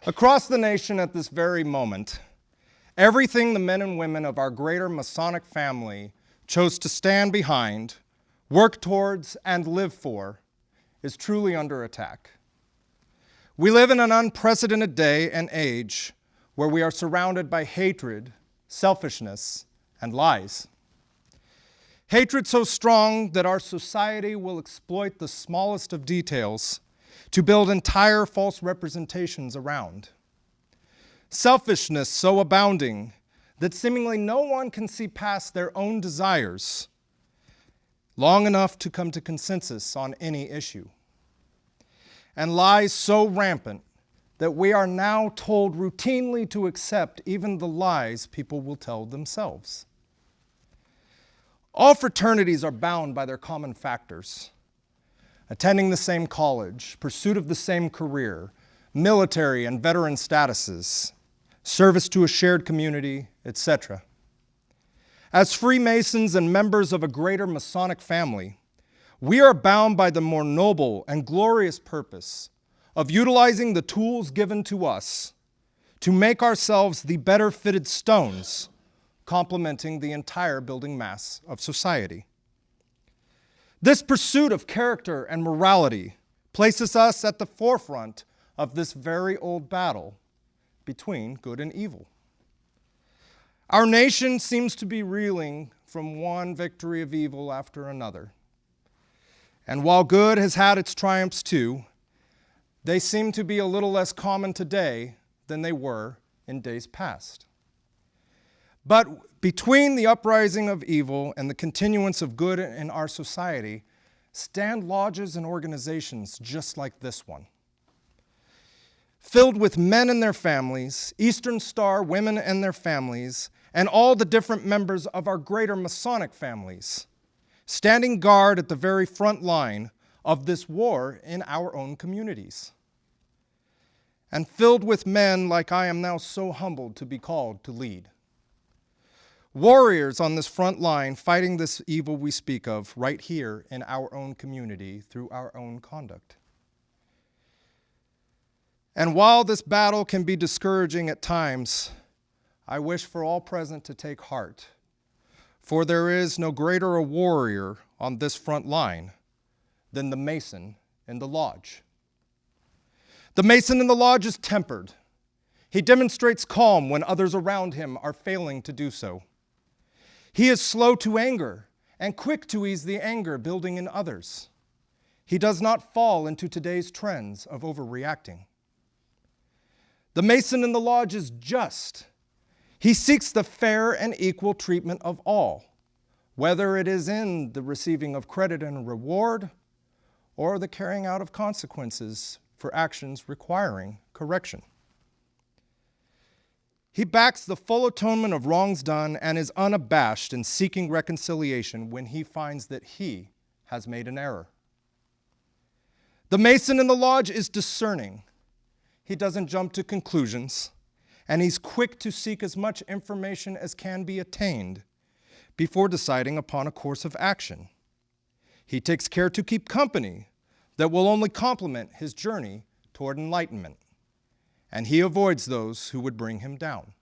Across the nation at this very moment, everything the men and women of our greater Masonic family chose to stand behind, work towards, and live for is truly under attack. We live in an unprecedented day and age where we are surrounded by hatred, selfishness, and lies. Hatred so strong that our society will exploit the smallest of details to build entire false representations around. Selfishness so abounding that seemingly no one can see past their own desires long enough to come to consensus on any issue. And lies so rampant that we are now told routinely to accept even the lies people will tell themselves. All fraternities are bound by their common factors: attending the same college, pursuit of the same career, military and veteran statuses, service to a shared community, etc. As Freemasons and members of a greater Masonic family, we are bound by the more noble and glorious purpose of utilizing the tools given to us to make ourselves the better fitted stones complementing the entire building mass of society. This pursuit of character and morality places us at the forefront of this very old battle between good and evil. Our nation seems to be reeling from one victory of evil after another. And while good has had its triumphs too, they seem to be a little less common today than they were in days past. But between the uprising of evil and the continuance of good in our society stand lodges and organizations just like this one, filled with men and their families, Eastern Star women and their families, and all the different members of our greater Masonic families, standing guard at the very front line of this war in our own communities. And filled with men like I am now so humbled to be called to lead. Warriors on this front line fighting this evil we speak of right here in our own community through our own conduct. And while this battle can be discouraging at times, I wish for all present to take heart, for there is no greater a warrior on this front line than the Mason in the lodge. The Mason in the lodge is tempered. He demonstrates calm when others around him are failing to do so. He is slow to anger and quick to ease the anger building in others. He does not fall into today's trends of overreacting. The Mason in the lodge is just. He seeks the fair and equal treatment of all, whether it is in the receiving of credit and reward or the carrying out of consequences for actions requiring correction. He backs the full atonement of wrongs done and is unabashed in seeking reconciliation when he finds that he has made an error. The Mason in the lodge is discerning. He doesn't jump to conclusions, and he's quick to seek as much information as can be attained before deciding upon a course of action. He takes care to keep company that will only complement his journey toward enlightenment, and he avoids those who would bring him down.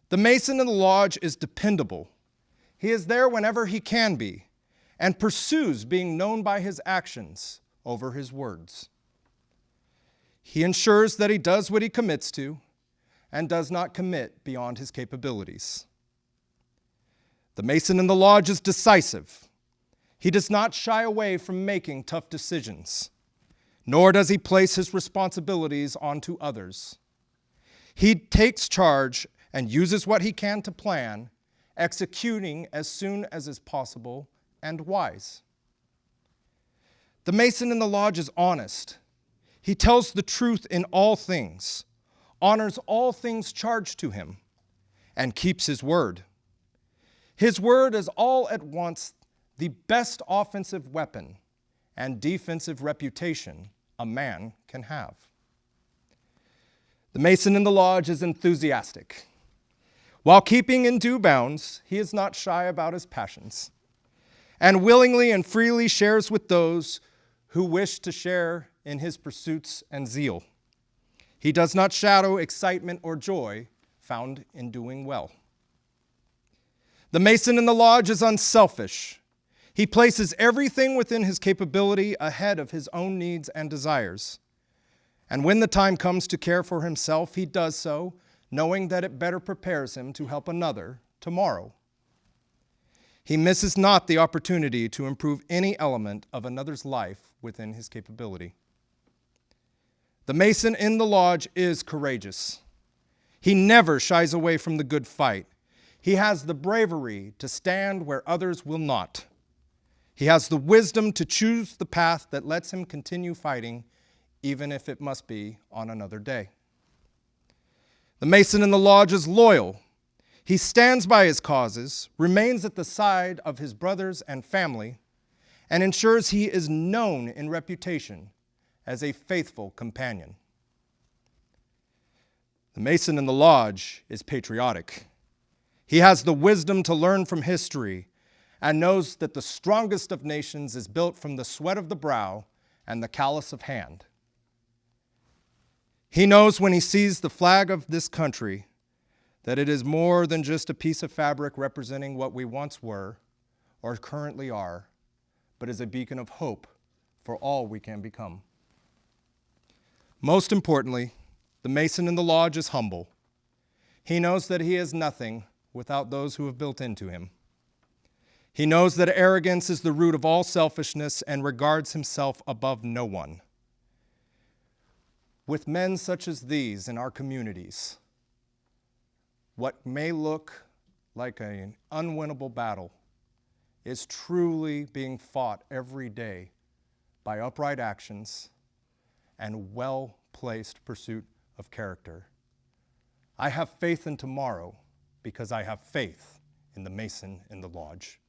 The Mason in the lodge is dependable. He is there whenever he can be, and pursues being known by his actions over his words. He ensures that he does what he commits to and does not commit beyond his capabilities. The Mason in the lodge is decisive. He does not shy away from making tough decisions, nor does he place his responsibilities onto others. He takes charge and uses what he can to plan, executing as soon as is possible and wise. The Mason in the lodge is honest. He tells the truth in all things, honors all things charged to him, and keeps his word. His word is all at once the best offensive weapon and defensive reputation a man can have. The Mason in the lodge is enthusiastic. While keeping in due bounds, he is not shy about his passions, and willingly and freely shares with those who wish to share in his pursuits and zeal. He does not shadow excitement or joy found in doing well. The Mason in the lodge is unselfish. He places everything within his capability ahead of his own needs and desires. And when the time comes to care for himself, he does so, knowing that it better prepares him to help another tomorrow. He misses not the opportunity to improve any element of another's life within his capability. The Mason in the lodge is courageous. He never shies away from the good fight. He has the bravery to stand where others will not. He has the wisdom to choose the path that lets him continue fighting, even if it must be on another day. The Mason in the lodge is loyal. He stands by his causes, remains at the side of his brothers and family, and ensures he is known in reputation as a faithful companion. The Mason in the lodge is patriotic. He has the wisdom to learn from history and knows that the strongest of nations is built from the sweat of the brow and the callous of hand. He knows when he sees the flag of this country that it is more than just a piece of fabric representing what we once were or currently are, but is a beacon of hope for all we can become. Most importantly, the Mason in the lodge is humble. He knows that he is nothing without those who have built into him. He knows that arrogance is the root of all selfishness and regards himself above no one. With men such as these in our communities, what may look like an unwinnable battle is truly being fought every day by upright actions and well-placed pursuit of character. I have faith in tomorrow because I have faith in the Mason in the lodge.